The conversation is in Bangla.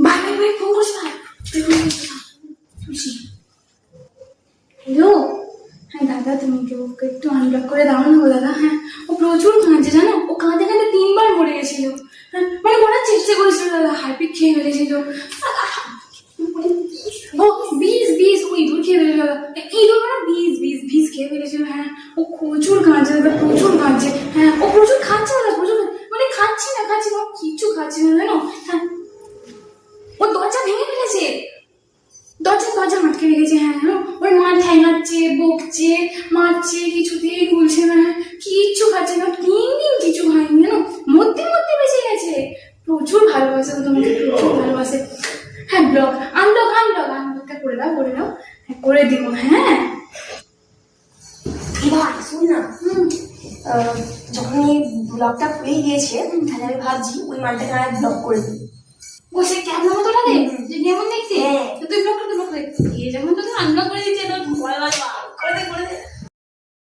ভাই ভাই ভাই ফোন করিস ভাই। হ্যালো, হ্যাঁ দাদা তুমি কি ওকে একটু আনব্লক করে দাও না গো দাদা। হ্যাঁ ও প্রচুর কাঁদছে জানো, ও কাঁদতে কাঁদতে 3বার মরে গেছিল। হ্যাঁ মানে ওরা চেষ্টা করেছিল দাদা, হারপিক খেয়ে ফেলেছিল। ও বিষ ও ইঁদুর খেয়ে ফেলেছিল দাদা, ইঁদুর মানে বিষ খেয়ে ফেলেছিল। হ্যাঁ ও প্রচুর কাঁদছে দাদা, প্রচুর কাঁদছে। হ্যাঁ ও প্রচুর খাচ্ছে দাদা, প্রচুর মানে খাচ্ছি না ও কিচ্ছু খাচ্ছে না জানো। হ্যাঁ ও দরজা ভেঙে ফেলেছে, দরজা আটকে রেখেছে। হ্যাঁ ওর মা ঠ্যাঙাচ্ছে, বকছে, মারছে, কিছুতেই খুলছে না। কিচ্ছু খাচ্ছে না, 3 দিন কিছু খায়নি জানো, মধ্যে বেঁচে গেছে। প্রচুর ভালোবাসে ও তোমাকে, প্রচুর ভালোবাসে। হ্যাঁ আনব্লকটা করে দাও। হ্যাঁ করে দিব। হ্যাঁ ভাই শুন না, যখন এই ব্লগটা খুলেই গিয়েছে তাহলে আমি ভাবছি ওই মালটাকে আর ব্লক করে দিই। ও সে ক্যাব নাম্বার তো লাগে।